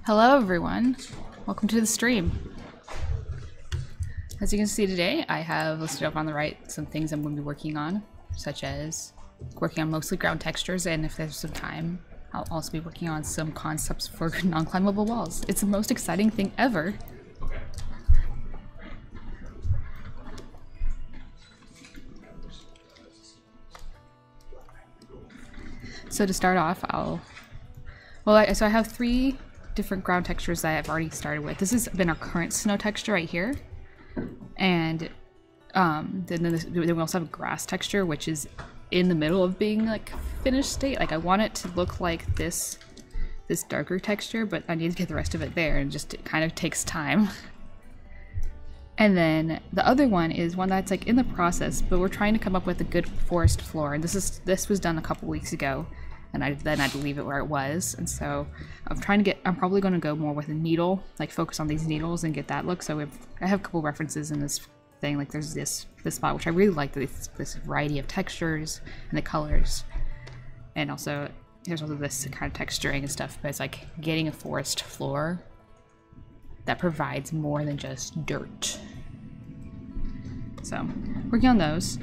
Hello everyone, welcome to the stream. As you can see today, I have listed up on the right some things I'm going to be working on, such as working on mostly ground textures, and if there's some time, I'll also be working on some concepts for non-climbable walls. It's the most exciting thing ever. So to start off, so I have three different ground textures that I've already started with. This has been our current snow texture right here, and then we also have a grass texture, which is in the middle of being like finished state. Like I want it to look like this darker texture, but I need to get the rest of it there, and it kind of takes time. And then the other one is one that's like in the process, but we're trying to come up with a good forest floor. And this was done a couple weeks ago, and then I'd leave it where it was. And so I'm probably going to go more with a needle, like focus on these needles and get that look. So I have a couple references in this thing. Like there's this spot, which I really like, this variety of textures and the colors. And also there's also this kind of texturing and stuff, but it's like getting a forest floor that provides more than just dirt. So working on those.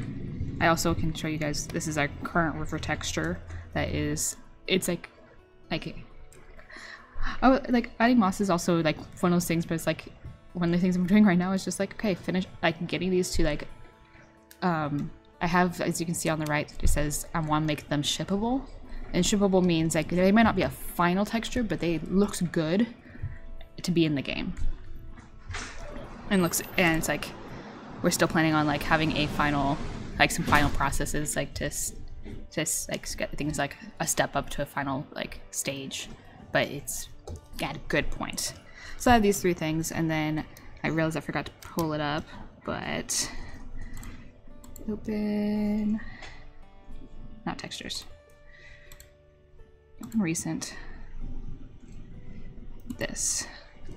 I also can show you guys, this is our current river texture that is, it's like adding moss is also like one of those things, but it's like one of the things I'm doing right now is just like, okay, finish like getting these to like, I have, as you can see on the right, it says I want to make them shippable, and shippable means like they might not be a final texture, but they looks good to be in the game, and it's like we're still planning on like having a final, like some final processes, like to like get things like a step up to a final like stage, but it's at a good point. So I have these three things, and then I realized I forgot to pull it up, but open, not textures, open recent, this.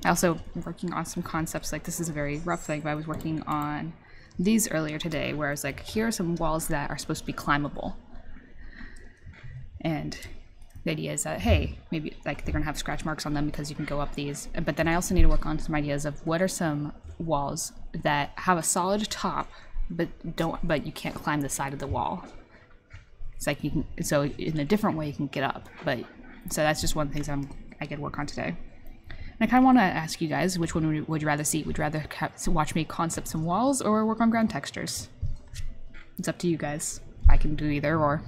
I also am working on some concepts, like this is a very rough thing, but I was working on these earlier today, where I was like, here are some walls that are supposed to be climbable. And the idea is that, hey, maybe like they're gonna have scratch marks on them because you can go up these. But then I also need to work on some ideas of what are some walls that have a solid top, but you can't climb the side of the wall. It's like you can, so in a different way you can get up. But so that's just one of the things I could work on today. And I kind of want to ask you guys, which one would you rather see? Would you rather watch me concept some walls or work on ground textures? It's up to you guys. I can do either or.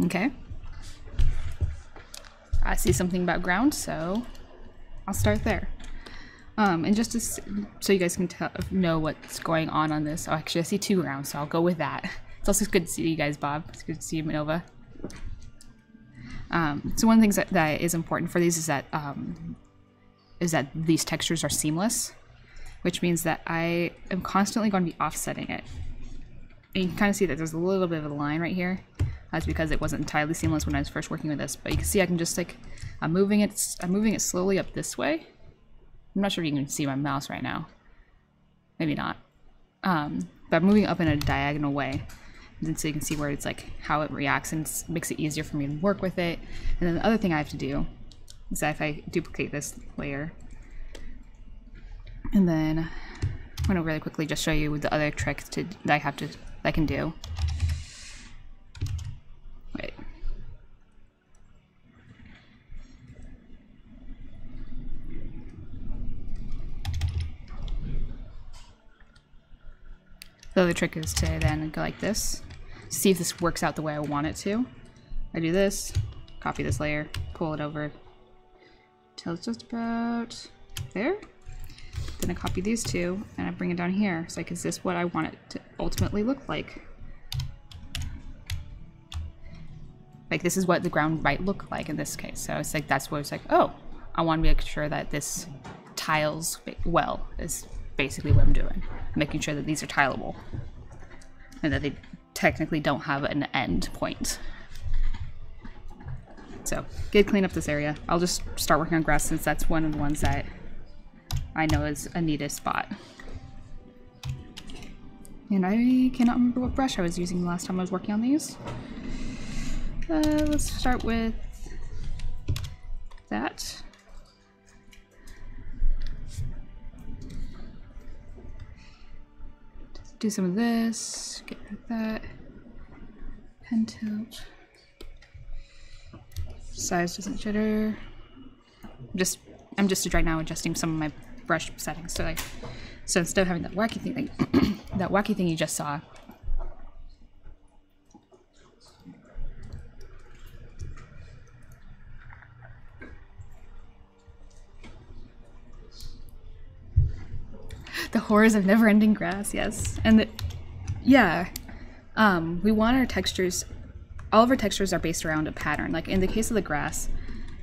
Okay. I see something about ground, so I'll start there. And just so you guys can know what's going on this. Oh, actually, I see two grounds, so I'll go with that. It's also good to see you guys, Bob. It's good to see you, Manova. So one of the things that is important for these is that these textures are seamless, which means that I am constantly going to be offsetting it. And you can kind of see that there's a little bit of a line right here. That's because it wasn't entirely seamless when I was first working with this, but you can see I can just like, I'm moving it slowly up this way. I'm not sure if you can see my mouse right now. Maybe not. But I'm moving up in a diagonal way. And so you can see where it's like how it reacts, and it makes it easier for me to work with it. And then the other thing I have to do is that if I duplicate this layer, and then I'm going to really quickly just show you the other trick that I can do. Wait. The other trick is to then go like this, see if this works out the way I want it to. I do this, copy this layer, pull it over till it's just about there. Then I copy these two and I bring it down here. So like, is this what I want it to ultimately look like? Like this is what the ground might look like in this case. So it's like, that's what it's like, oh, I want to make sure that this tiles well is basically what I'm doing. I'm making sure that these are tileable and that they technically don't have an end point. So good, clean up this area. I'll just start working on grass since that's one of the ones that I know is a neatest spot. And I cannot remember what brush I was using the last time I was working on these. Let's start with that. Do some of this, get rid of that. Pen tilt. Size doesn't jitter. I'm just right now adjusting some of my brush settings. So instead of having that wacky thing, that wacky thing you just saw, the horrors of never-ending grass, yes. And we want our textures, all of our textures are based around a pattern. Like in the case of the grass,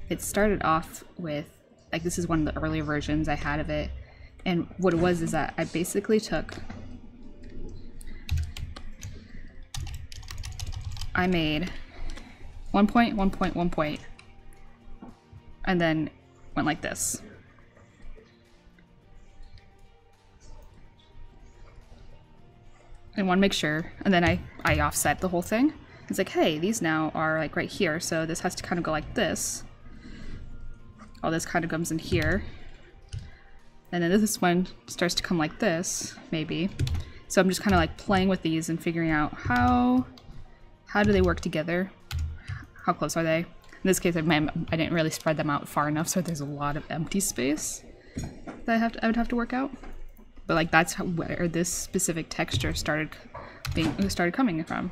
it started off with, like this is one of the earlier versions I had of it. And what it was is that I basically I made 1 point, 1 point, 1 point, and then went like this. I want to make sure, and then I offset the whole thing. It's like, hey, these now are like right here, so this has to kind of go like this. All this kind of comes in here. And then this one starts to come like this, maybe. So I'm just kind of like playing with these and figuring out how do they work together? How close are they? In this case, I didn't really spread them out far enough, so there's a lot of empty space that I would have to work out. But like that's where this specific texture started coming from.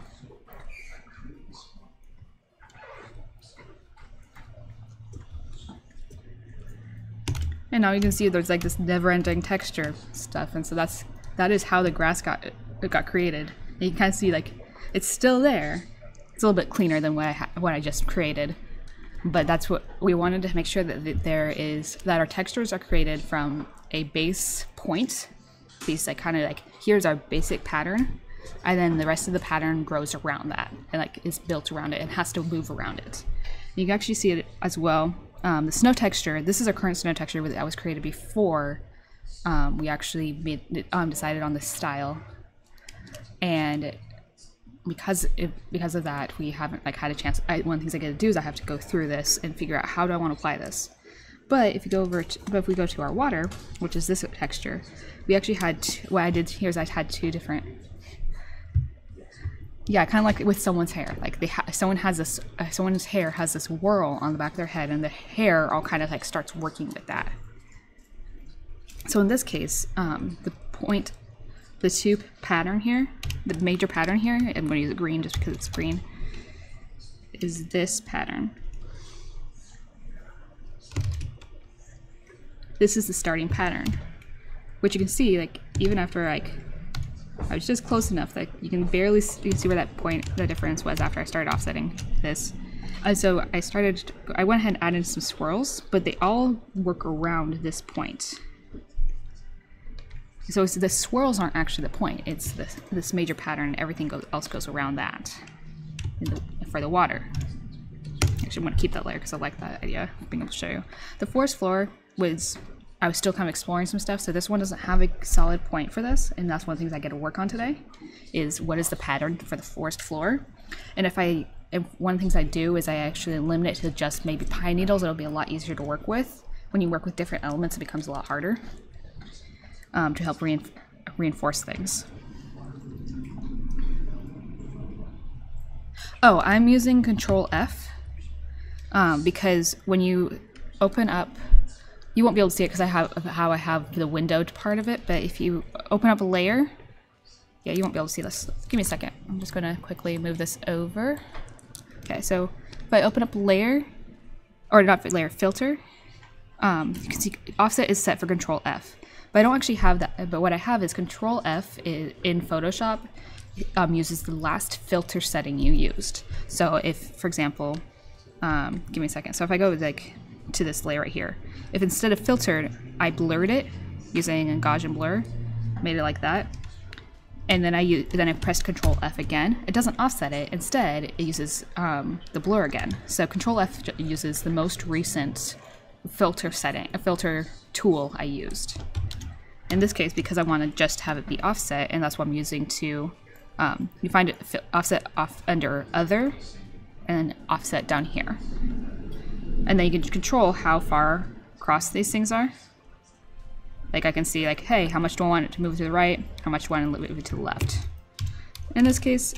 And now you can see there's like this never-ending texture stuff, and so that is how the grass got created. And you can kind of see like it's still there. It's a little bit cleaner than what I just created, but that's what we wanted to make sure that our textures are created from a base point. These like kind of like here's our basic pattern, and then the rest of the pattern grows around that and like is built around it and has to move around it. You can actually see it as well. The snow texture, this is our current snow texture that was created before we actually decided on this style, and because of that we haven't like had a chance. One of the things I get to do is I have to go through this and figure out how do I want to apply this. But if we go to our water, which is this texture, we actually had what I did here is I had two different. Yeah, kind of like with someone's hair. Like someone's hair has this whirl on the back of their head, and the hair all kind of like starts working with that. So in this case, the tube pattern here, the major pattern here, I'm going to use it green just because it's green, is this pattern. This is the starting pattern, which you can see like even after like I was just close enough that you can see where the difference was after I started offsetting this. So I went ahead and added some swirls, but they all work around this point. So the swirls aren't actually the point, it's this major pattern, everything else goes around that for the water. Actually, I'm going to keep that layer because I like that idea of being able to show you. The forest floor I was still kind of exploring some stuff, so this one doesn't have a solid point for this, and that's one of the things I get to work on today, is what is the pattern for the forest floor. And if one of the things I do is I actually limit it to just maybe pine needles, it'll be a lot easier to work with. When you work with different elements, it becomes a lot harder to help reinforce things. Oh, I'm using Control F because when you open up, you won't be able to see it because I have the windowed part of it, but if you open up a layer, yeah, you won't be able to see this. Give me a second. I'm just going to quickly move this over. Okay, so if I open up a layer, or not layer, filter, you can see offset is set for Control F. But I don't actually have that, but what I have is Control F in Photoshop uses the last filter setting you used. So if, for example, give me a second. So if I go like to this layer right here, if instead of filtered I blurred it using a Gaussian blur, made it like that, And then I pressed Control F again. It doesn't offset it. Instead, it uses the blur again. So Control F uses the most recent filter tool I used. In this case, because I want to just have it be offset, and that's what I'm using to, you find it offset off under Other, and offset down here. And then you can control how far across these things are. Like I can see like, hey, how much do I want it to move to the right? How much do I want to move it to the left? In this case,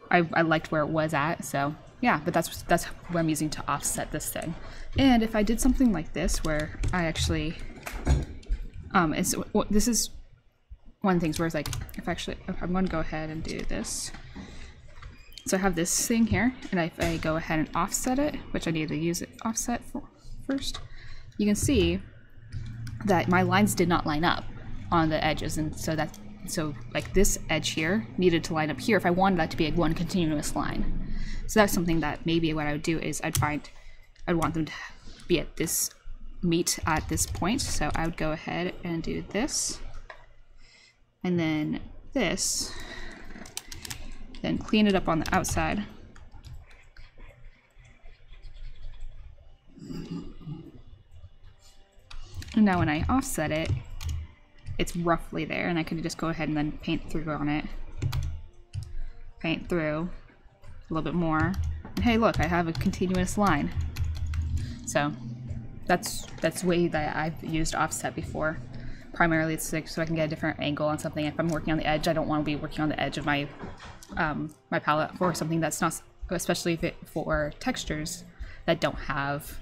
I liked where it was at, so yeah, but that's what I'm using to offset this thing. And if I did something like this, where I actually, this is one of the things where it's like, if I'm going to go ahead and do this. So I have this thing here, and if I go ahead and offset it, which I need to use it offset for first, you can see that my lines did not line up on the edges, and so like this edge here needed to line up here if I wanted that to be one continuous line. So that's something that maybe what I would do is I'd want them to be at this, meet at this point. So I would go ahead and do this, and then this, then clean it up on the outside. And now when I offset it, it's roughly there, and I can just go ahead and then paint through on it. Paint through a little bit more. And hey, look, I have a continuous line. So that's the way that I've used offset before. Primarily it's like so I can get a different angle on something. If I'm working on the edge, I don't want to be working on the edge of my my palette for something that's not, especially if for textures that don't have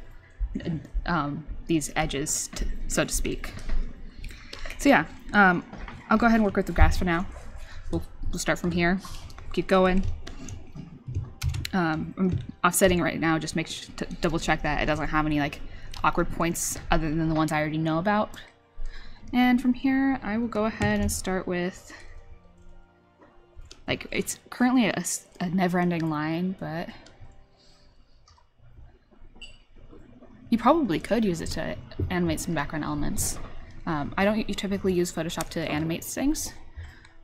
these edges, so to speak. So yeah, I'll go ahead and work with the grass for now. We'll start from here, keep going. I'm offsetting right now, just make sure to double check that it doesn't have any like awkward points other than the ones I already know about. And from here, I will go ahead and start with, like, it's currently a never-ending line, but you probably could use it to animate some background elements. I don't typically use Photoshop to animate things,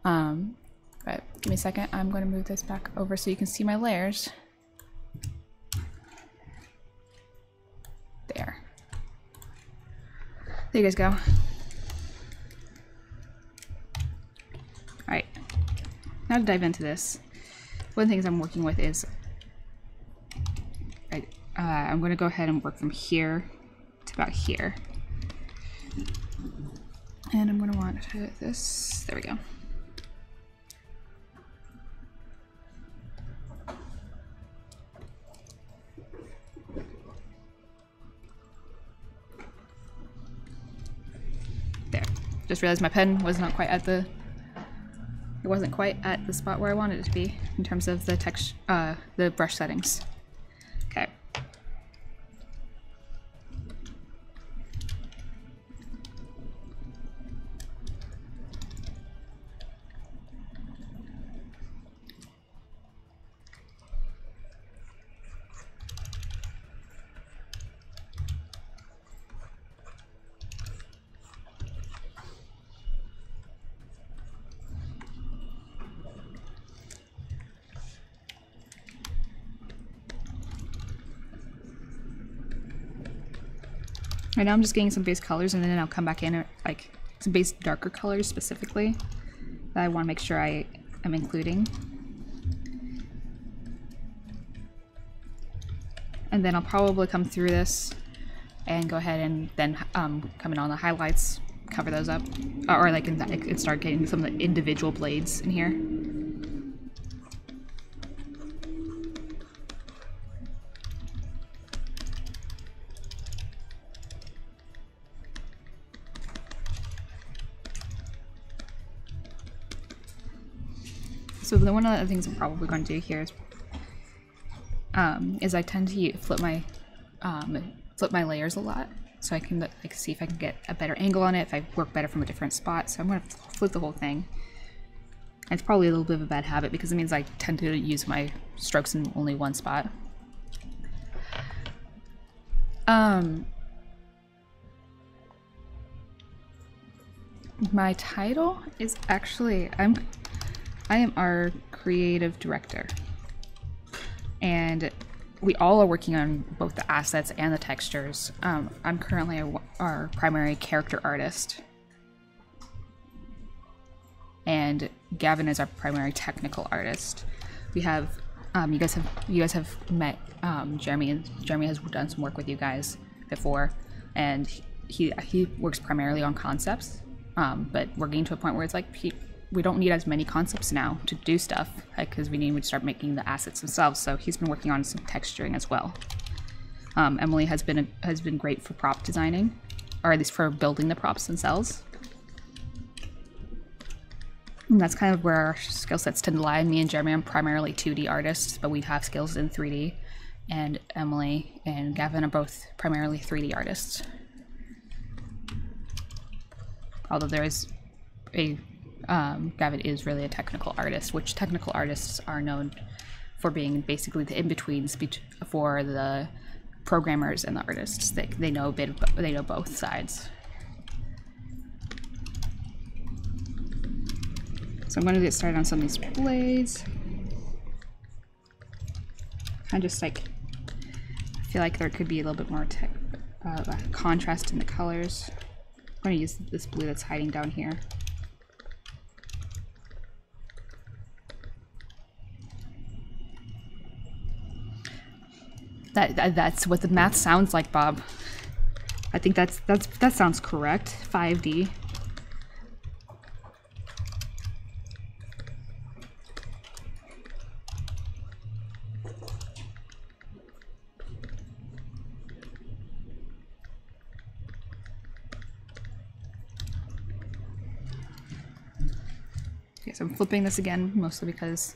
but give me a second. I'm going to move this back over so you can see my layers. There. There you guys go. Alright, now to dive into this. One of the things I'm working with is I'm going to go ahead and work from here to about here. And I'm going to want this, there we go. There. Just realized my pen was not quite at the, it wasn't quite at the spot where I wanted it to be in terms of the text, the brush settings. Okay. Right now I'm just getting some base colors, and then I'll come back in like some base darker colors specifically that I want to make sure I am including. And then I'll probably come through this and go ahead and then come in on the highlights, cover those up, or like and start getting some of the individual blades in here. So one of the things I'm probably going to do here is I tend to flip my layers a lot, so I can like see if I can get a better angle on it, if I work better from a different spot. So I'm going to flip the whole thing. And it's probably a little bit of a bad habit because it means I tend to use my strokes in only one spot. My title is actually I am our creative director, and we all are working on both the assets and the textures. I'm currently our primary character artist, and Gavin is our primary technical artist. We have you guys have met Jeremy, and Jeremy has done some work with you guys before, and he works primarily on concepts. But we're getting to a point where it's like we don't need as many concepts now to do stuff, because we need to start making the assets themselves. So he's been working on some texturing as well. Emily has been great for prop designing, or at least for building the props themselves. And that's kind of where our skill sets tend to lie. Me and Jeremy are primarily 2D artists, but we have skills in 3D. And Emily and Gavin are both primarily 3D artists. Although there is Gavin is really a technical artist, which technical artists are known for being basically the in-betweens for the programmers and the artists. They know both sides. So I'm going to get started on some of these blades. Kind of just like, I feel like there could be a little bit more contrast in the colors. I'm going to use this blue that's hiding down here. That's what the math sounds like, Bob. I think that sounds correct. 5D. Okay, so I'm flipping this again, mostly because,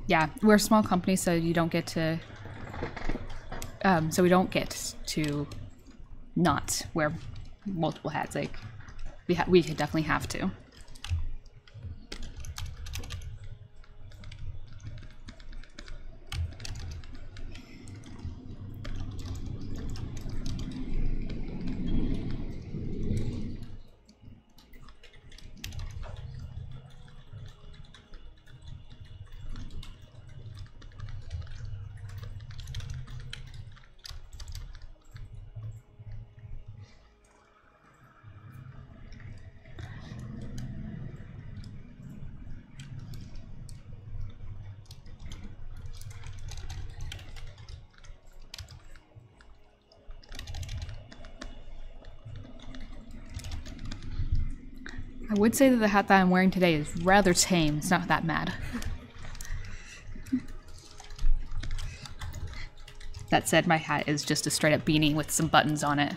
yeah, we're a small company, so you don't get to, not wear multiple hats. Like, we could definitely have to. I would say that the hat that I'm wearing today is rather tame. It's not that mad. That said, my hat is just a straight up beanie with some buttons on it.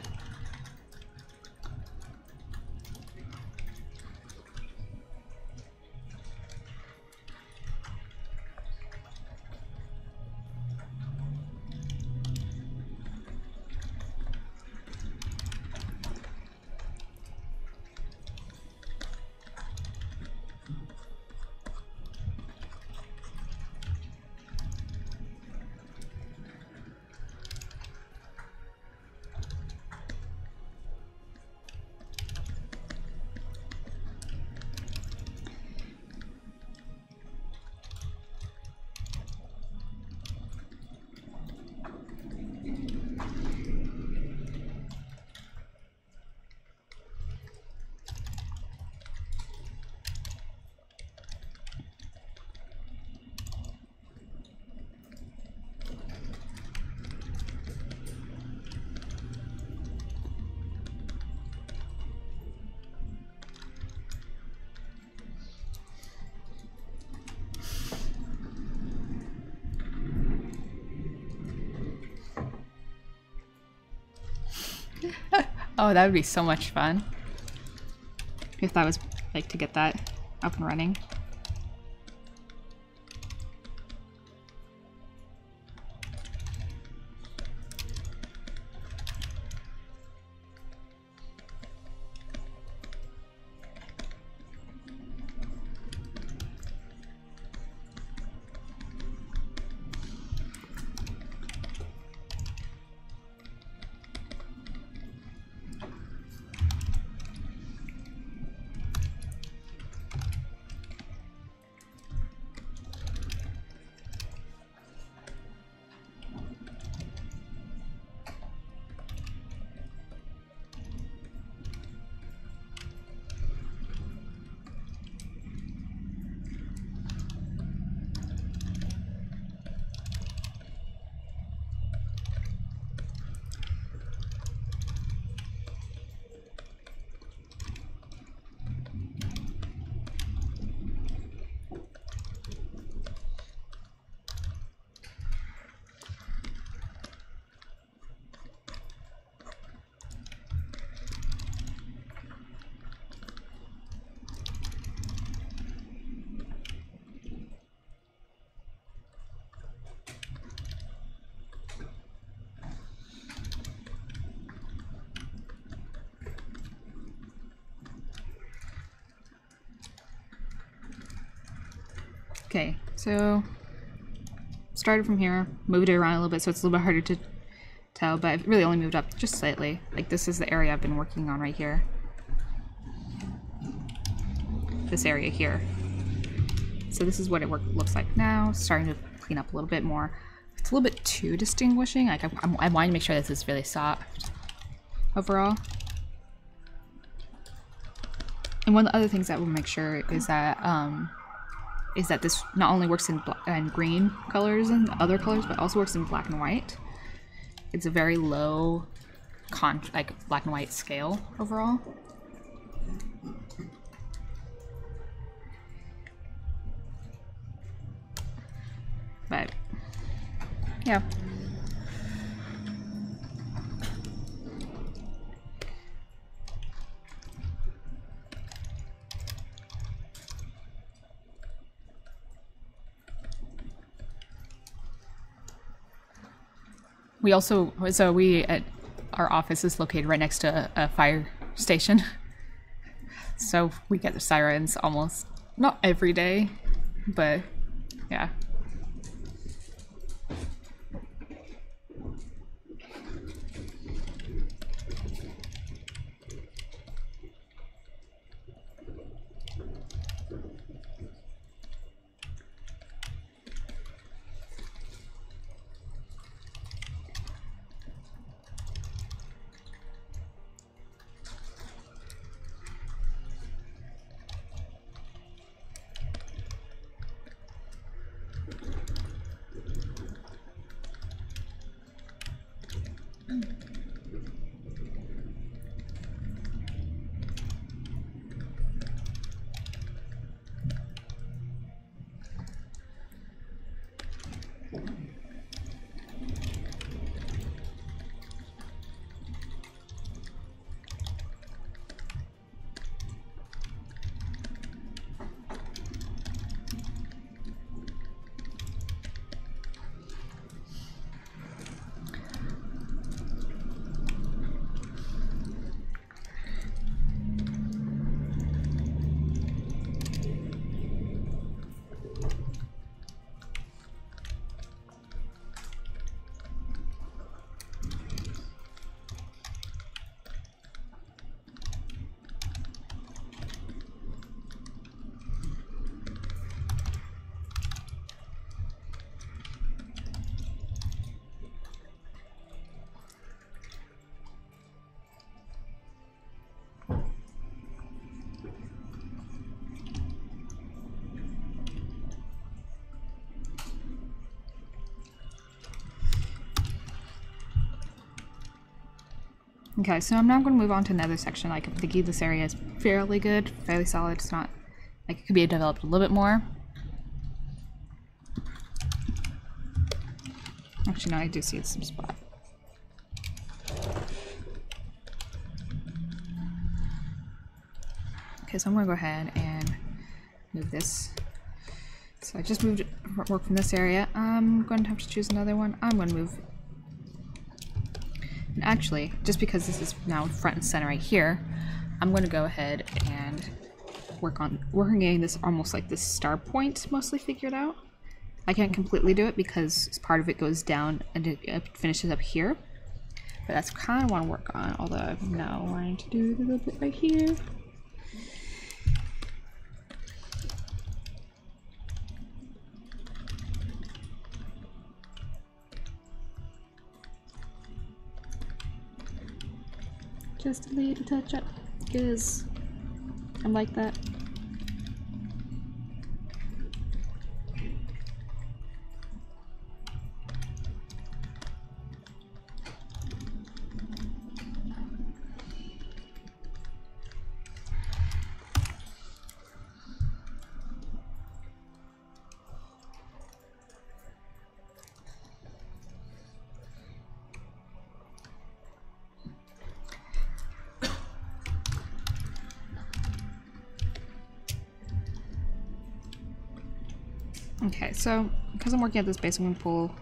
Oh, that would be so much fun. If that was like to get that up and running. Okay, so started from here, moved it around a little bit so it's a little bit harder to tell, but I've really only moved up just slightly. Like this is the area I've been working on right here. This area here. So this is what it looks like now. Starting to clean up a little bit more. It's a little bit too distinguishing. Like I want to make sure this is really soft overall. And one of the other things that we'll make sure is that this not only works in green colors and other colors, but also works in black and white. It's a very low like black and white scale overall. But yeah. Our office is located right next to a fire station. So we get the sirens almost, not every day, but yeah. Okay, so I'm now going to move on to another section. Like, I'm thinking this area is fairly good, fairly solid. It's not, like, it could be developed a little bit more. Actually, no, I do see some spot. Okay, so I'm going to go ahead and move this. So I just moved work from this area. I'm going to have to choose another one. I'm going to move. And actually, just because this is now front and center right here, I'm going to go ahead and work on getting this almost like this star point mostly figured out. I can't completely do it because part of it goes down and it finishes up here. But that's kind of what I want to work on, although I'm now wanting to do a little bit right here. Just a little touch up, because I'm like that. Okay, so because I'm working at this base, I'm going to pull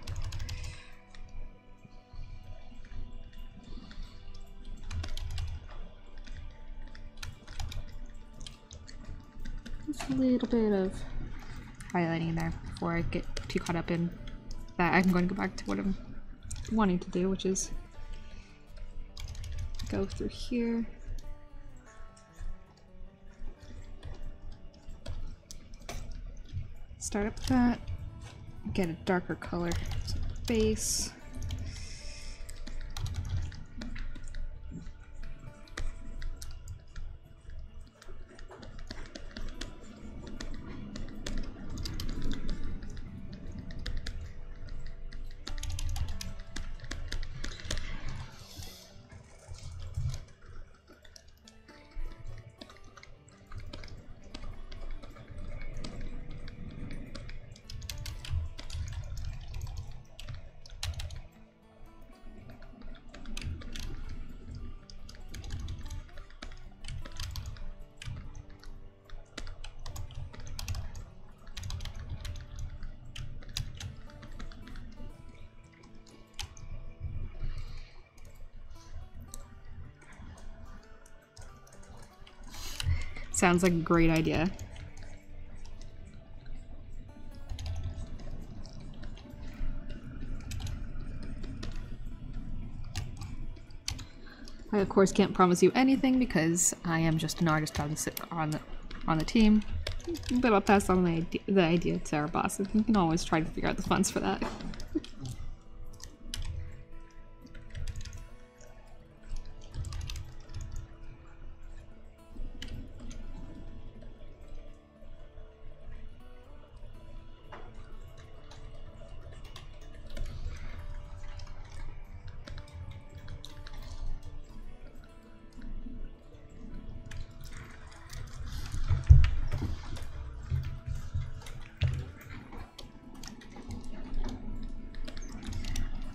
just a little bit of highlighting in there before I get too caught up in that. I'm going to go back to what I'm wanting to do, which is go through here. Start up with that. Get a darker color base. Sounds like a great idea. I of course can't promise you anything because I am just an artist on the team, but I'll pass on the idea to our boss, and we can always try to figure out the funds for that.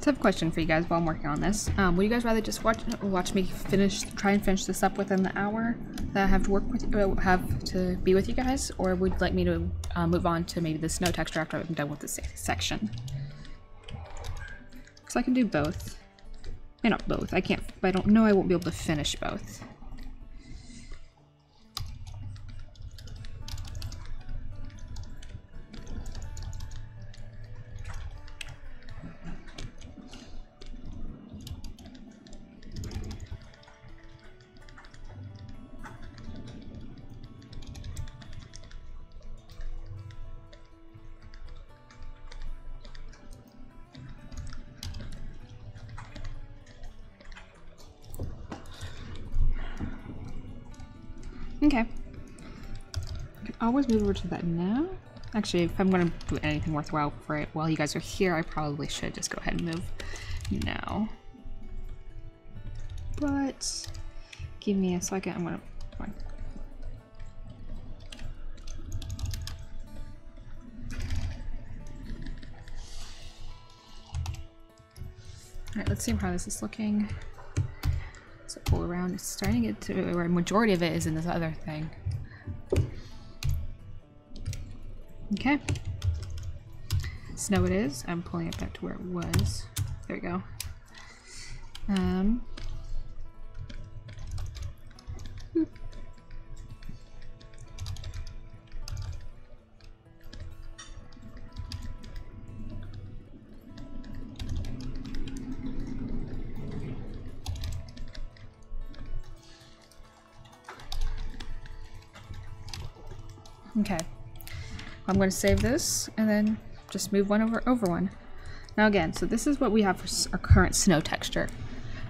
So I have a question for you guys while I'm working on this. Would you guys rather just watch me try and finish this up within the hour that I have to be with you guys, or would you like me to move on to maybe the snow texture after I'm done with this section? Because I can do both. Not both. I can't. I don't know. I won't be able to finish both. Okay. I can always move over to that now. Actually, if I'm going to do anything worthwhile for it while you guys are here, I probably should just go ahead and move now. But give me a second. I'm going to... Alright, let's see how this is looking. So pull around. It's starting to get to where a majority of it is in this other thing. Okay. Snow it is. I'm pulling it back to where it was. There we go. Okay, I'm going to save this and then just move one over one. Now again, so this is what we have for our current snow texture.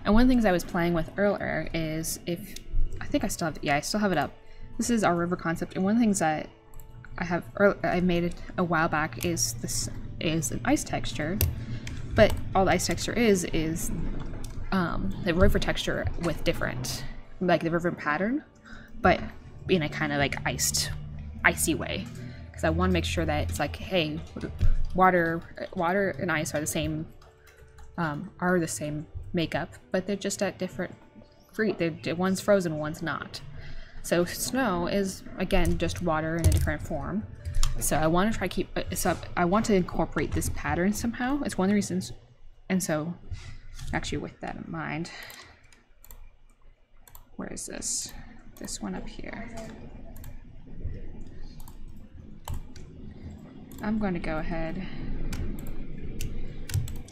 And one of the things I was playing with earlier is I think I still have, yeah, I still have it up. This is our river concept, and one of the things that I made it a while back is an ice texture, but all the ice texture is the river texture with different, like the river pattern, but in a kind of like icy way, because I want to make sure that it's like, hey, water and ice are the same makeup, but they're just at different one's frozen, one's not. So snow is again just water in a different form. So I want to try I want to incorporate this pattern somehow. It's one of the reasons, and so actually with that in mind, where is this? This one up here. I'm going to go ahead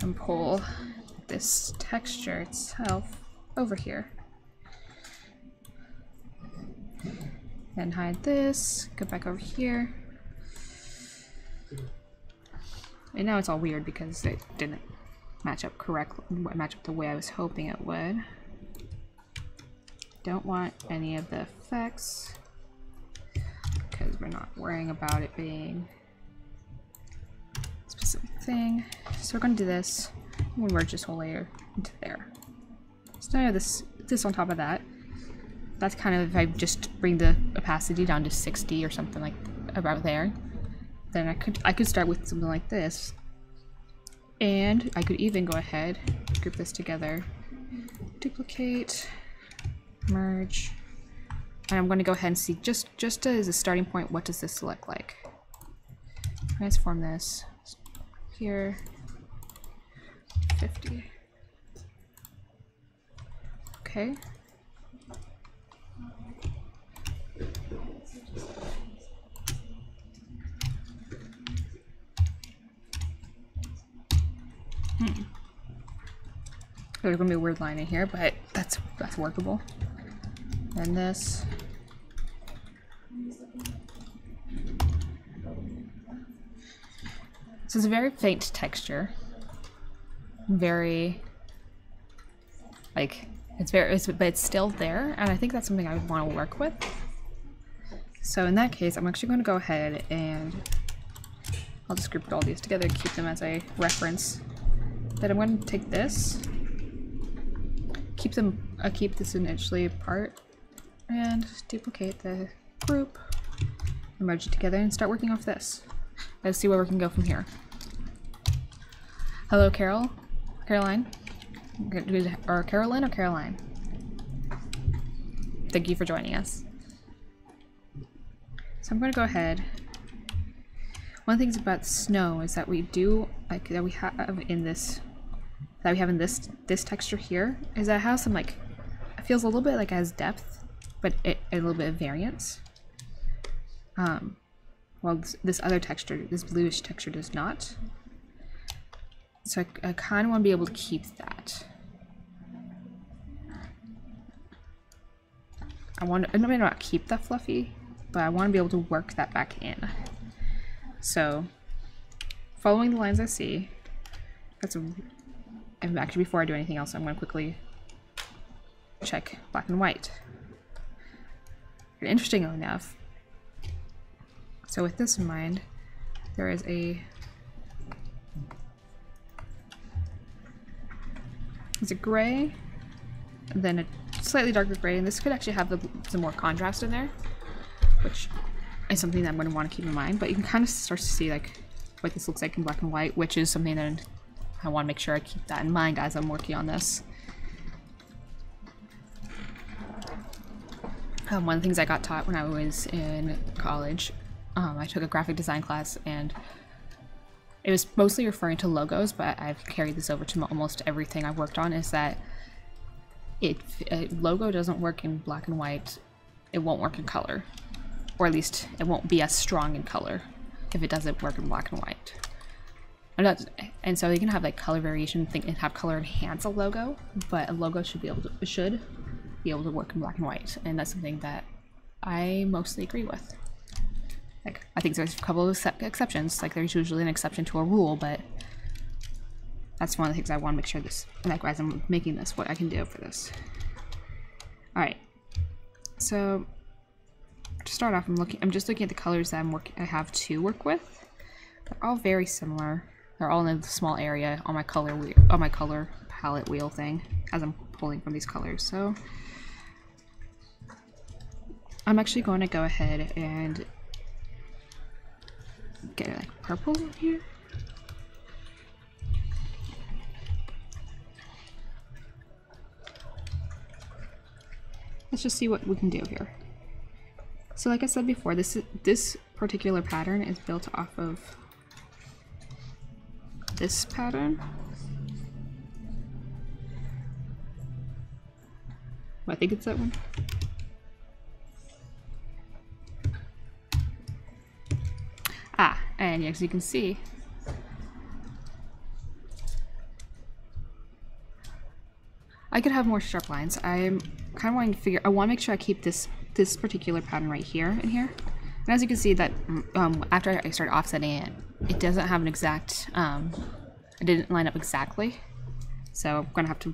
and pull this texture itself over here. Then hide this, go back over here. And now it's all weird because it didn't match up the way I was hoping it would. Don't want any of the effects because we're not worrying about it being a specific thing. So we're going to do this. I'm going to merge this whole layer into there. So now I have this on top of that. That's kind of, if I just bring the opacity down to 60 or something like about there, then I could start with something like this. And I could even go ahead, group this together, duplicate, merge, and I'm going to go ahead and see just as a starting point, what does this look like? Transform this here, 50. Okay. There's gonna be a weird line in here, but that's workable. And this. So it's a very faint texture. Very, like, but it's still there, and I think that's something I would want to work with. So in that case, I'm actually going to go ahead and I'll just group all these together and keep them as a reference. Then I'm going to take this, keep this initially apart, and duplicate the group, and merge it together, and start working off this. Let's see where we can go from here. Hello, Caroline, or Carolyn or Caroline. Thank you for joining us. So I'm going to go ahead. One of the things about snow is that we have in this texture here is that it has some, like, it feels a little bit like it has depth, but a little bit of variance. While this other texture, this bluish texture, does not. So I kind of want to be able to keep that. I may not keep that fluffy, but I want to be able to work that back in. So, following the lines I see, and actually before I do anything else, I'm going to quickly check black and white. Interesting enough, so with this in mind, there is it's a gray, and then a slightly darker gray, and this could actually have some more contrast in there, which is something that I'm going to want to keep in mind. But you can kind of start to see like what this looks like in black and white, which is something that I want to make sure I keep that in mind as I'm working on this. One of the things I got taught when I was in college, I took a graphic design class, and it was mostly referring to logos, but I've carried this over to almost everything I've worked on, is that a logo doesn't work in black and white, it won't work in color. Or at least it won't be as strong in color if it doesn't work in black and white. And so you can have like color variation and have color enhance a logo, but a logo should be able to work in black and white, and that's something that I mostly agree with. Like, I think there's a couple of exceptions, like there's usually an exception to a rule, but that's one of the things I want to make sure this, like as I'm making this, what I can do for this. Alright, so to start off, I'm just looking at the colors that I have to work with. They're all very similar. They're all in a small area on my color palette wheel thing as I'm pulling from these colors. So I'm actually going to go ahead and get like purple here. Let's just see what we can do here. So like I said before, this particular pattern is built off of this pattern. I think it's that one. And as you can see, I could have more sharp lines. I'm kind of wanting to figure, I want to make sure I keep this particular pattern right here in here. And as you can see that after I started offsetting it, it doesn't have an exact, it didn't line up exactly. So I'm going to have to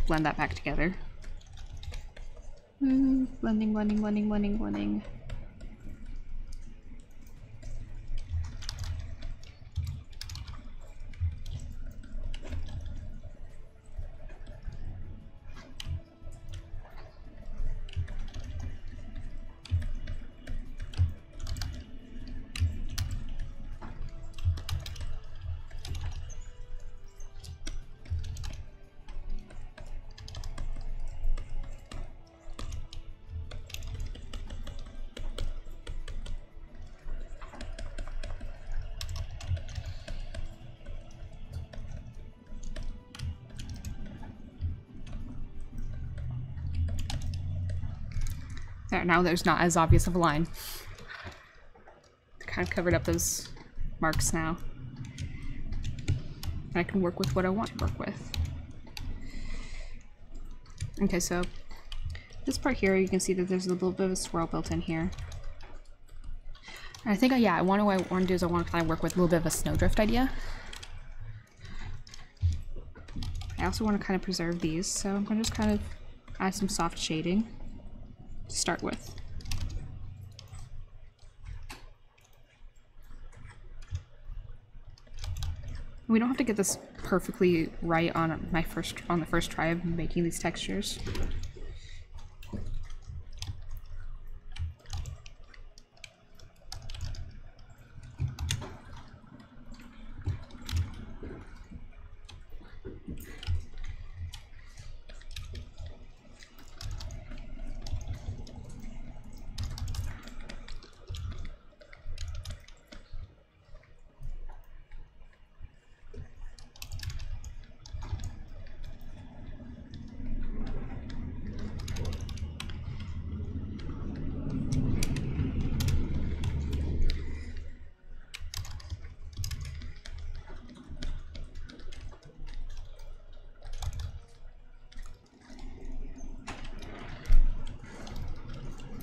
blend that back together. Blending, blending, blending, blending, blending. There, now there's not as obvious of a line. Kind of covered up those marks now. I can work with what I want to work with. Okay, so this part here, you can see that there's a little bit of a swirl built in here. And I think, yeah, what I want to do is I want to kind of work with a little bit of a snowdrift idea. I also want to kind of preserve these, so I'm going to just kind of add some soft shading to start with. We don't have to get this perfectly right on the first try of making these textures.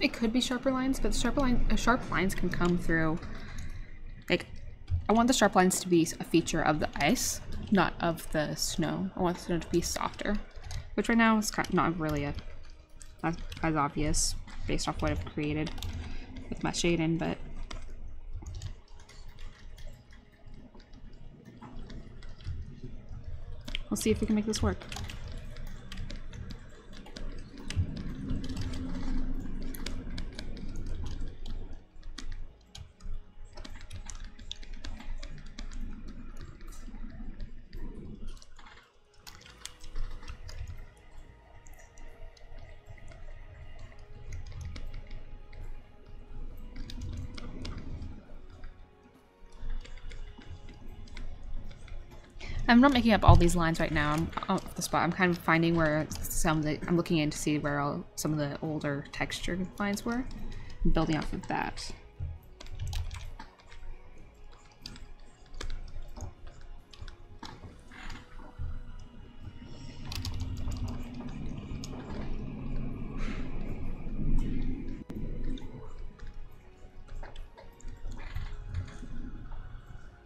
It could be sharper lines, but sharp lines can come through, like, I want the sharp lines to be a feature of the ice, not of the snow. I want the snow to be softer, which right now is kind of not really as obvious based off what I've created with my shading, but we'll see if we can make this work. I'm not making up all these lines right now. I'm off the spot. I'm kind of finding where I'm looking in to see where some of the older texture lines were, and building off of that.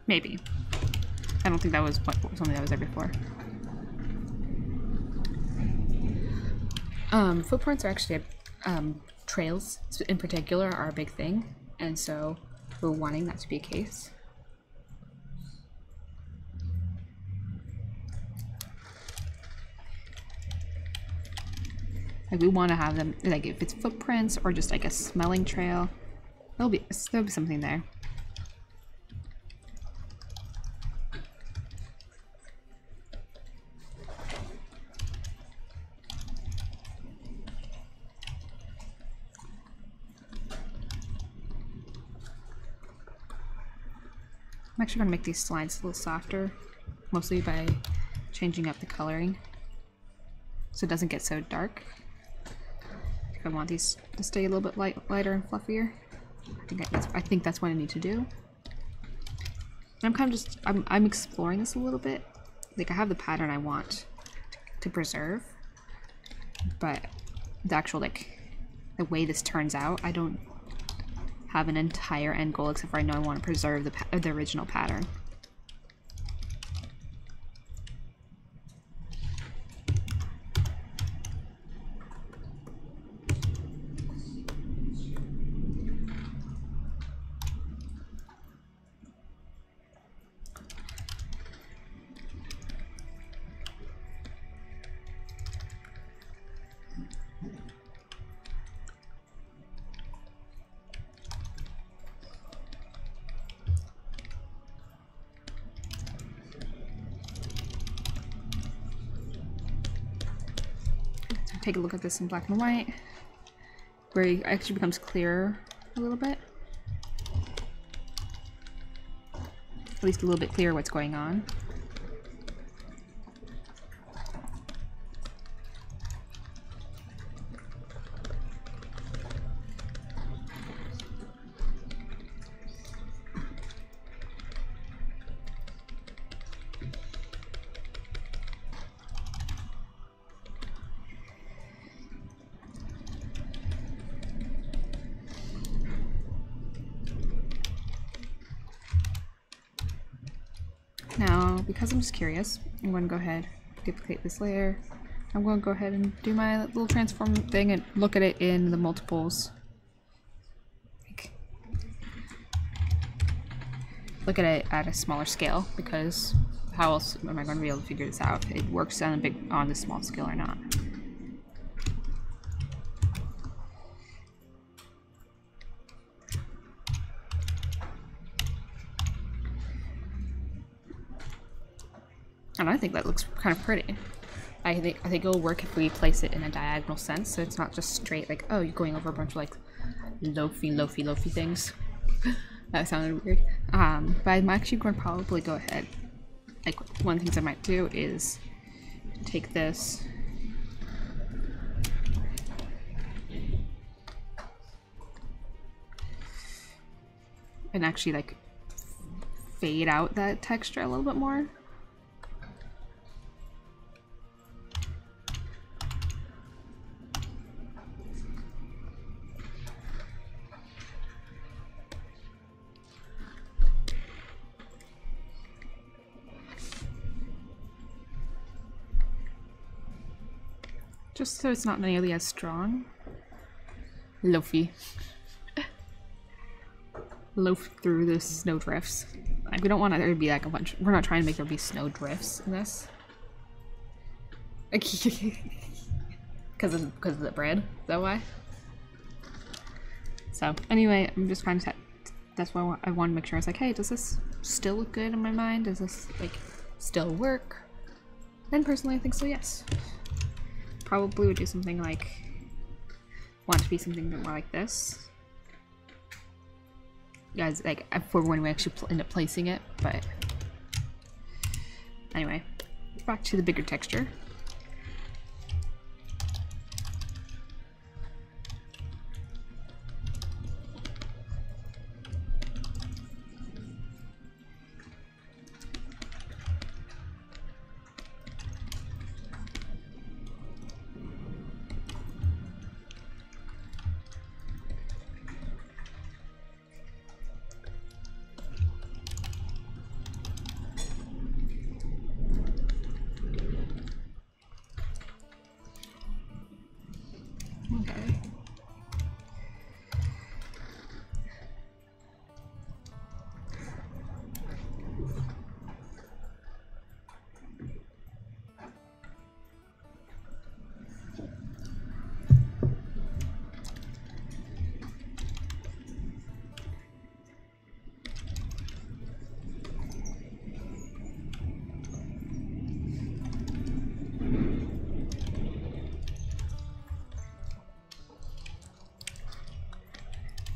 Maybe. I don't think that was something that was there before. Footprints are actually, trails in particular are a big thing, and so we're wanting that to be a case. Like, we want to have them, like, if it's footprints or just like a smelling trail, there'll be something there. I'm actually going to make these slides a little softer, mostly by changing up the coloring so it doesn't get so dark. I want these to stay a little bit lighter and fluffier. I think that's what I need to do. I'm kind of just, I'm exploring this a little bit. Like I have the pattern I want to preserve, but the actual, like, the way this turns out, I don't have an entire end goal, except for I know I want to preserve the original pattern. Take a look at this in black and white, where it actually becomes clearer a little bit. At least a little bit clearer what's going on. Now, because I'm just curious, I'm going to go ahead, duplicate this layer. I'm going to go ahead and do my little transform thing and look at it in the multiples. Look at it at a smaller scale, because how else am I going to be able to figure this out if it works on the small scale or not? And I think that looks kind of pretty. I think it'll work if we place it in a diagonal sense, so it's not just straight, like, oh, you're going over a bunch of like loafy things. That sounded weird. But I'm actually going to probably go ahead. Like, one of the things I might do is take this and actually like fade out that texture a little bit more. Just so it's not nearly as strong. Loafy. Loaf through the snow drifts. Like, we don't want there to be like a bunch. We're not trying to make there be snow drifts in this. Because of the bread. Is that why? So anyway, I'm just trying to. That's why I want to make sure. I was like, hey, does this still look good in my mind? Does this like still work? And personally, I think so. Yes. Probably would do something like, want to be something more like this. Guys, like, for when we actually end up placing it, but anyway, back to the bigger texture. Okay.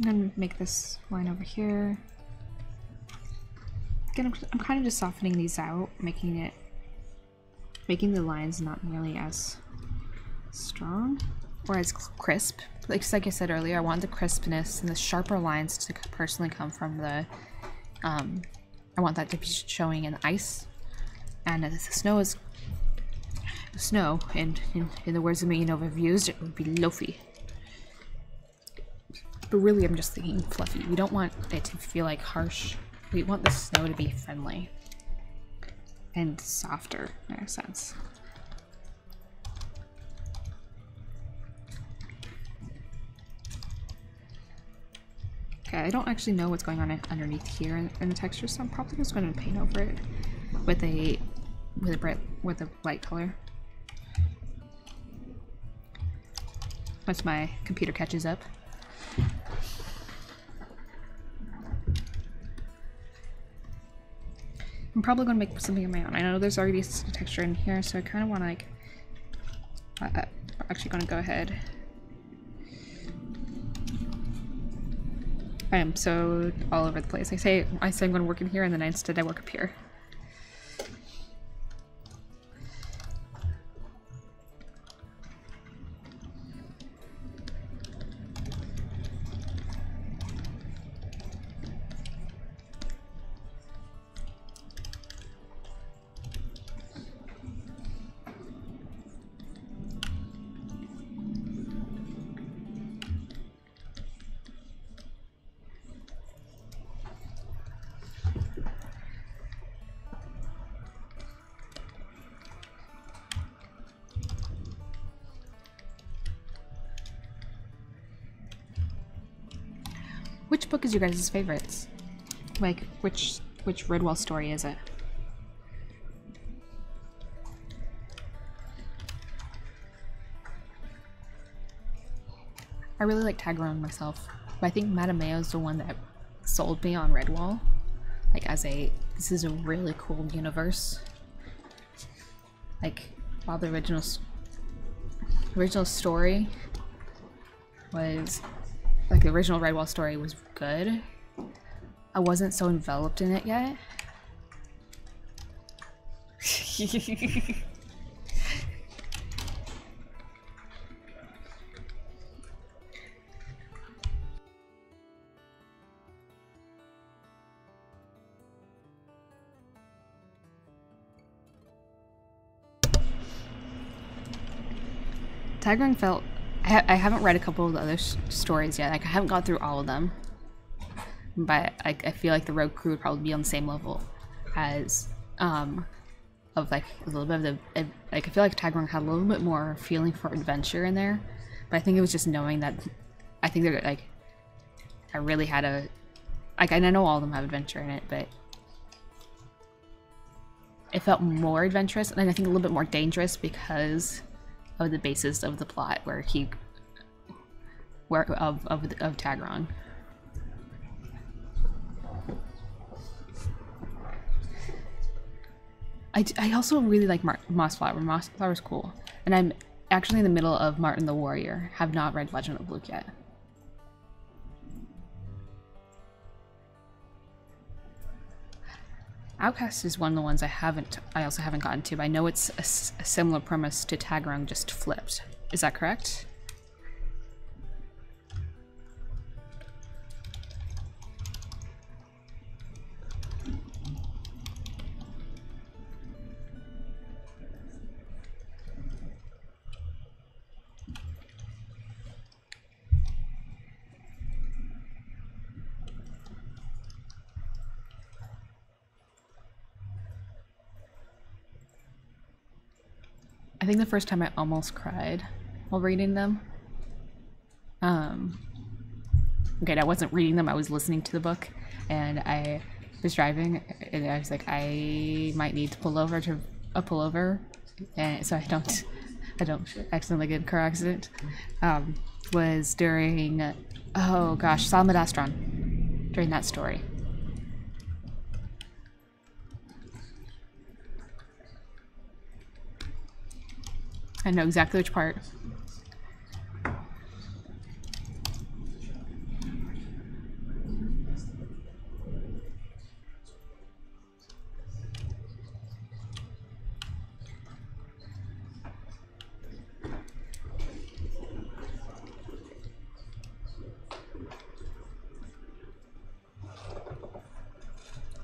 I'm gonna make this line over here. Again, I'm kind of just softening these out, making the lines not nearly as strong or as crisp. Like I said earlier, I want the crispness and the sharper lines to personally come from the I want that to be showing in the ice. And if the snow is snow, and in the words of Miyanova views, it would be loafy. But really, I'm just thinking fluffy. We don't want it to feel like harsh. We want the snow to be friendly and softer in a sense. Okay, I don't actually know what's going on underneath here in the texture, so I'm probably just going to paint over it with a light color. Once my computer catches up. I'm probably going to make something of my own. I know there's already some texture in here, so I kind of want to like... I'm actually going to go ahead. I am so all over the place. I say I'm going to work in here, and then instead I work up here. Which book is your guys' favorites? Like, which Redwall story is it? I really like Tagron myself, but I think Madame is the one that sold me on Redwall. Like, as a, this is a really cool universe. Like, while the original story was... Like, the original Redwall story was good, I wasn't so enveloped in it yet. Tagron felt... I haven't read a couple of the other stories yet. Like, I haven't gone through all of them. But I feel like the Rogue Crew would probably be on the same level as, of like, a little bit of the... Like, I feel like Tagron had a little bit more feeling for adventure in there. But I think it was just knowing that... I think they're, like... I really had a... Like, I know all of them have adventure in it, but... It felt more adventurous, and I think a little bit more dangerous because... of the basis of the plot of Tagron. I also really like Mossflower. Mossflower's cool. And I'm actually in the middle of Martin the Warrior. Have not read Legend of Luke yet. Outcast is one of the ones I also haven't gotten to, but I know it's a similar premise to Tagron, just flipped. Is that correct? I think the first time I almost cried while reading them. Okay, I wasn't reading them, I was listening to the book, and I was driving, and I was like, I might need to pull over to a pullover, and so I don't accidentally get in a car accident. Was during, oh gosh, Salmadastron, during that story. I know exactly which part.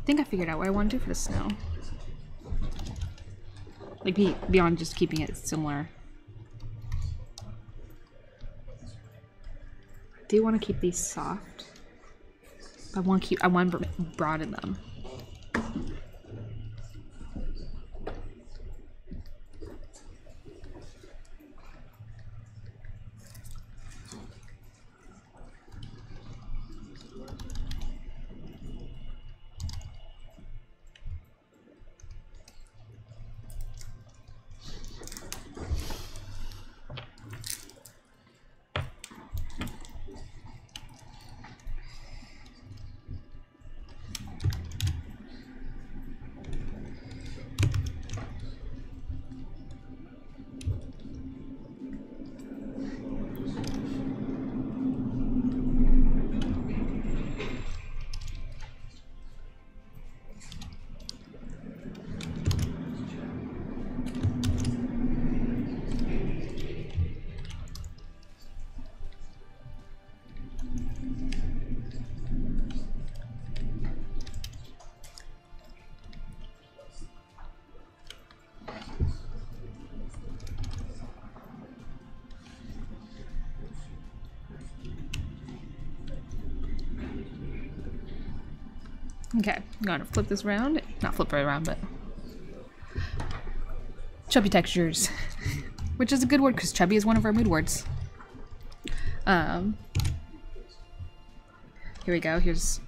think I figured out what I want to do for the snow. Like beyond just keeping it similar. I do want to keep these soft. I want to broaden them. Okay, I'm gonna flip this around. Not flip it around, but chubby textures, which is a good word because chubby is one of our mood words. Here we go. Here's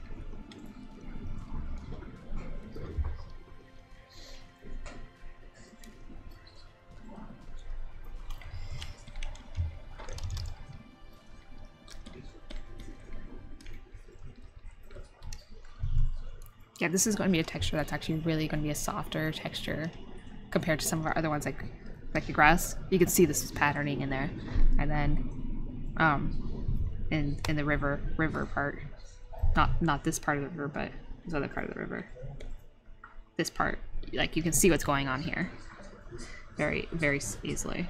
yeah, this is going to be a texture that's actually really going to be a softer texture compared to some of our other ones, like the grass. You can see this is patterning in there, and then in the river part, not this part of the river, but this other part of the river. This part, like you can see what's going on here, very easily.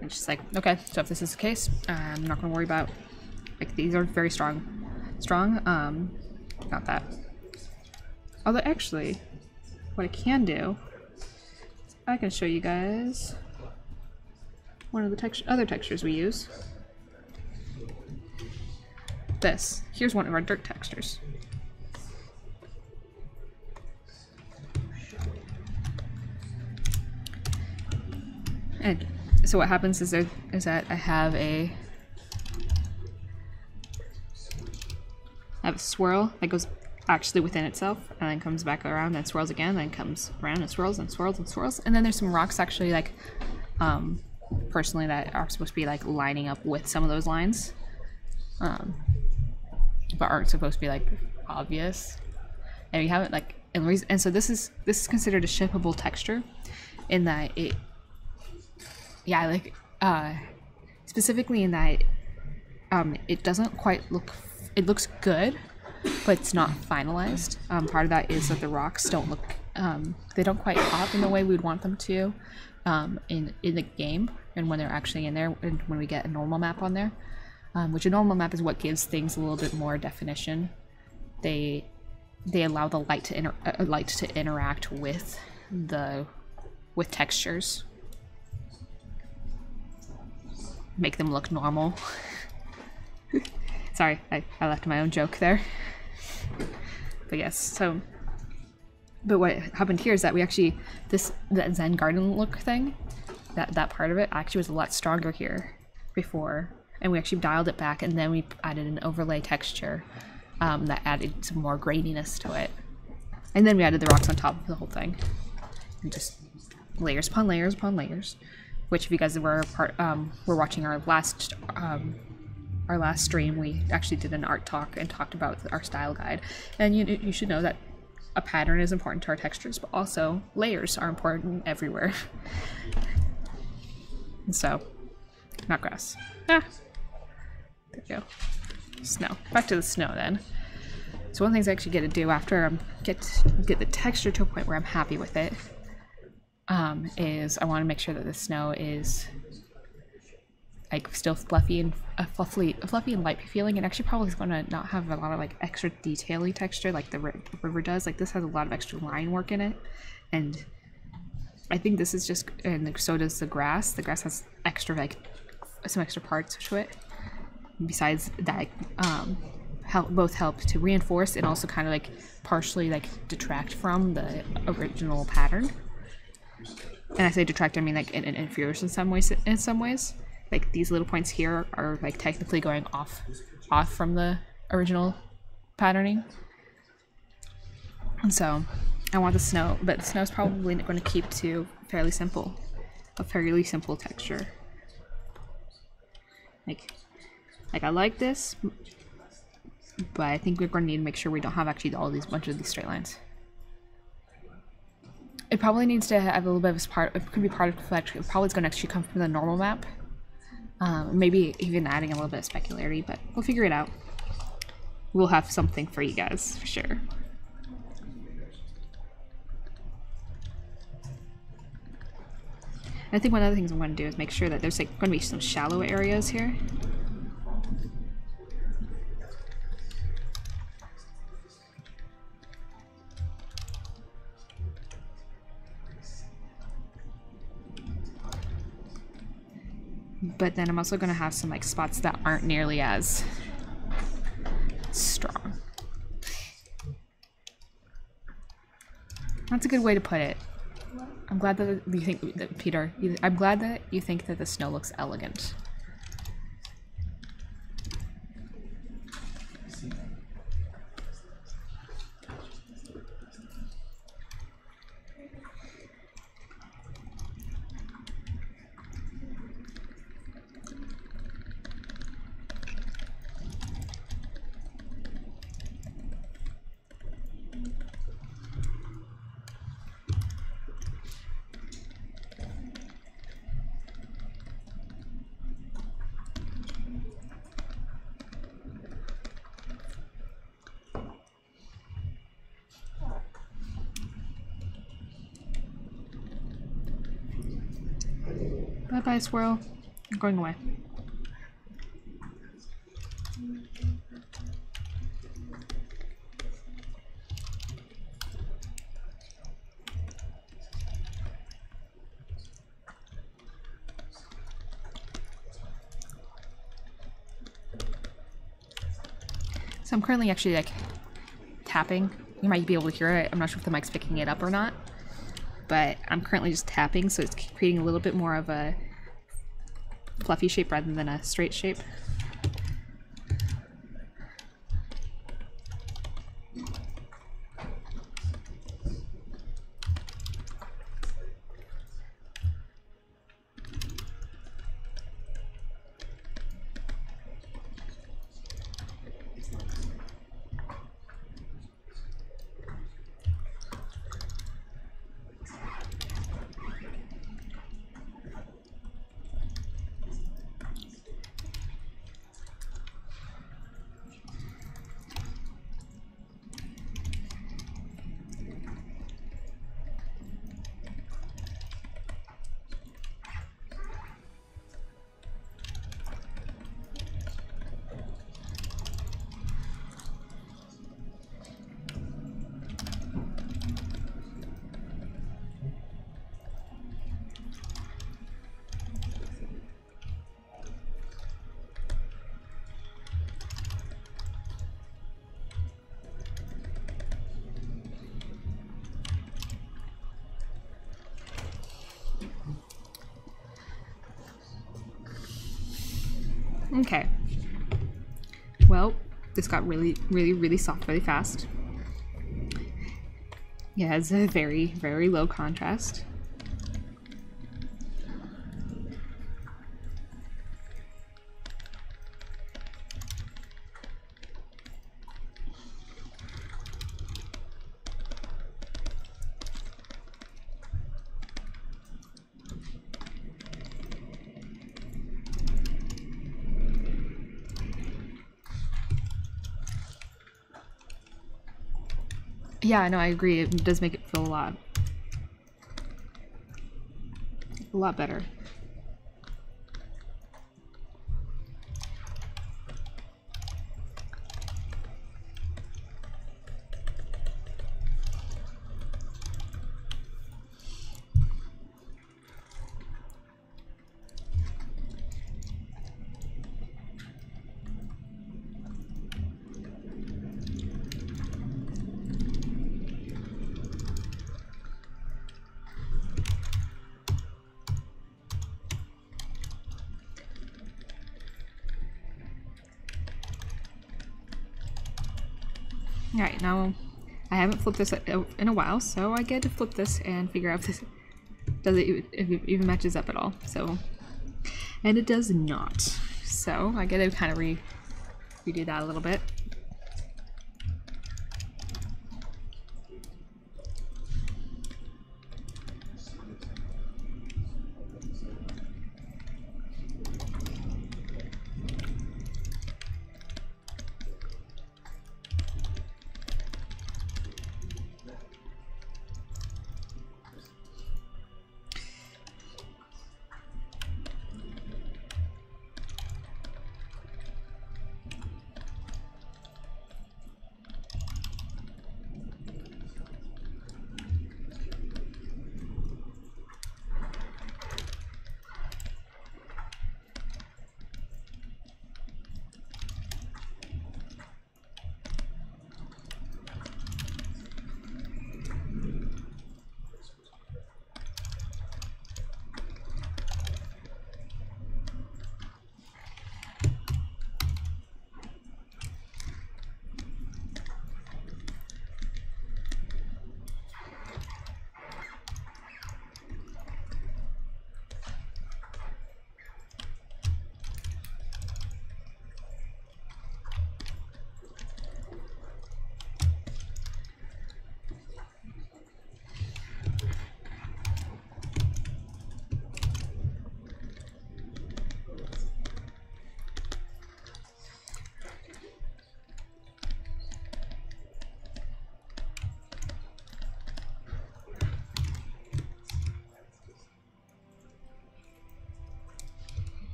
It's just like, okay, so if this is the case, I'm not going to worry about. Like these are very strong, not that. Although actually, what I can do, I can show you guys one of the other textures we use. This, here's one of our dirt textures. And so what happens is that I have a swirl that goes actually within itself and then comes back around and swirls again, then comes around and swirls and swirls and swirls. And then there's some rocks actually, like personally, that are supposed to be like lining up with some of those lines, but aren't supposed to be like obvious. And we haven't like, and so this is considered a shippable texture in that it, yeah, like specifically in that it doesn't quite look. It looks good, but it's not finalized. Part of that is that the rocks don't look, they don't quite pop in the way we'd want them to in the game, and when they're actually in there, and when we get a normal map on there, which a normal map is what gives things a little bit more definition. They allow the light to interact with textures, make them look normal. Sorry, I left my own joke there. But yes, so... But what happened here is that we actually... that Zen Garden look thing, that part of it actually was a lot stronger here before. And we actually dialed it back, and then we added an overlay texture that added some more graininess to it. And then we added the rocks on top of the whole thing. And just layers upon layers upon layers. Which, if you guys were watching our last stream, we actually did an art talk and talked about our style guide. And you should know that a pattern is important to our textures, but also layers are important everywhere. And so, not grass. Ah, there we go. Snow. Back to the snow then. So one of the things I actually get to do after I get the texture to a point where I'm happy with it, is I want to make sure that the snow is like still fluffy and fluffy and light feeling, and actually probably is going to not have a lot of like extra detaily texture like the river does. Like this has a lot of extra line work in it, and I think this is just, and so does the grass. The grass has extra like some extra parts to it. Besides that, both help to reinforce and also kind of like partially like detract from the original pattern. And I say detract, I mean like it interferes in some ways. Like these little points here are like technically going off from the original patterning. And so I want the snow, but the snow is probably going to keep to a fairly simple texture. Like I like this, but I think we're going to need to make sure we don't have actually all these bunch of these straight lines. It probably needs to have a little bit of part. It could be part of it. Probably is going to actually come from the normal map. Maybe even adding a little bit of specularity, but we'll figure it out. We'll have something for you guys for sure. I think one of the things I'm going to do is make sure that there's like going to be some shallow areas here. But then I'm also going to have some like spots that aren't nearly as strong. That's a good way to put it. I'm glad that you think that, Peter, I'm glad that you think that the snow looks elegant. Bye-bye, squirrel. I'm going away. So I'm currently actually like tapping. You might be able to hear it. I'm not sure if the mic's picking it up or not, but I'm currently just tapping, so it's creating a little bit more of a fluffy shape rather than a straight shape. Okay. Well, this got really soft really fast. It has a very low contrast. Yeah, no, I agree. It does make it feel a lot better. Alright, now I haven't flipped this in a while, so I get to flip this and figure out if this if it even matches up at all. So, and it does not. So I get to kind of redo that a little bit.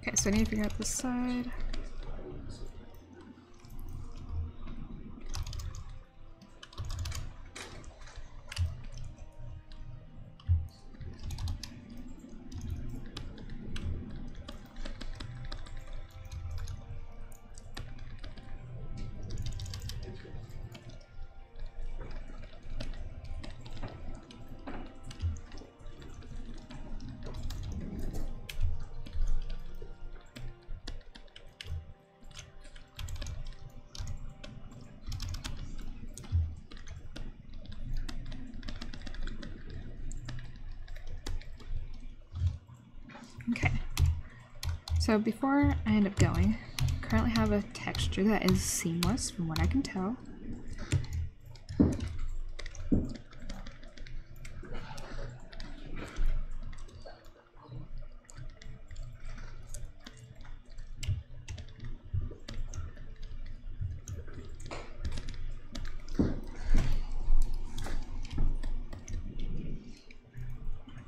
Okay, so I need to figure out this side. Okay, so before I end up going, I currently have a texture that is seamless from what I can tell.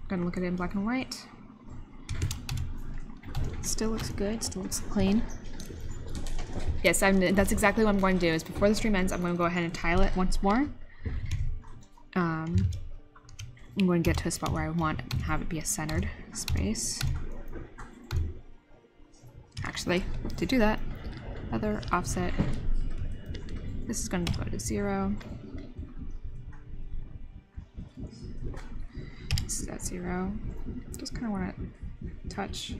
Gonna look at it in black and white. Still looks good, still looks clean. Yes, that's exactly what I'm going to do, is before the stream ends, I'm going to go ahead and tile it once more. I'm going to get to a spot where I want to have it be a centered space. Actually, to do that, other offset, this is going to go to 0. This is at 0. Just kind of want to touch.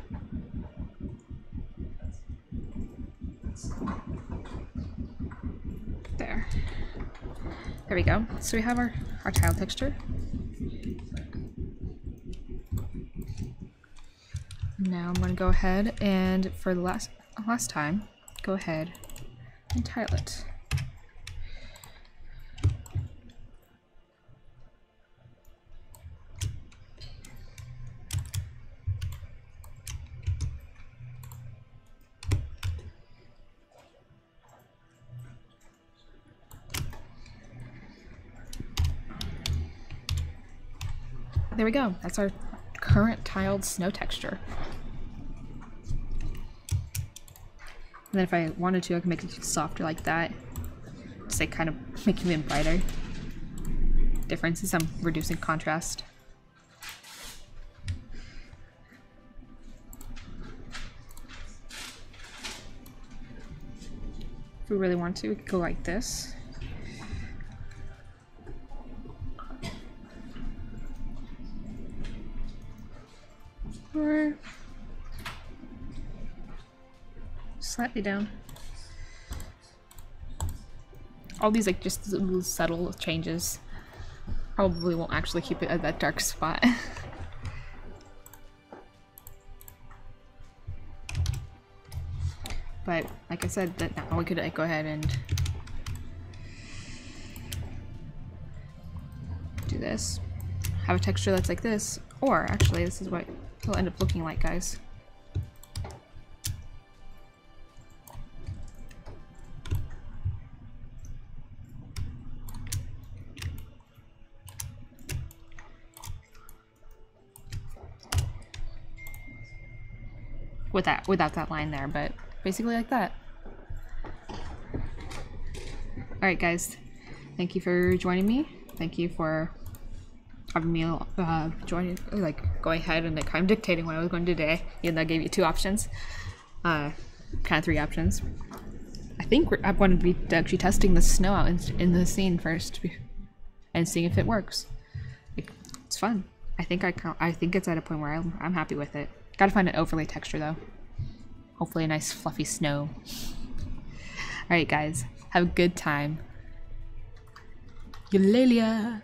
There we go. So we have our tile texture. Now I'm going to go ahead and for the last time, go ahead and tile it. There we go. That's our current tiled snow texture. And then if I wanted to, I could make it softer like that. Just like kind of make it even brighter. Difference is I'm reducing contrast. If we really want to, we could go like this. Or slightly down. All these like just little subtle changes probably won't actually keep it at that dark spot. But like I said, that now we could like, go ahead and do this. Have a texture that's like this, or actually this is what it'll end up looking like, guys. Without that line there, but basically like that. Alright guys, thank you for joining me. Thank you for having me going ahead and like kind of dictating what I was going to do today, even though I gave you 2 options. Kind of 3 options. I think I'm going to be actually testing the snow out in the scene first and seeing if it works. It's fun. I think it's at a point where I'm happy with it. Gotta find an overlay texture though. Hopefully a nice fluffy snow. Alright guys, have a good time. Eulalia!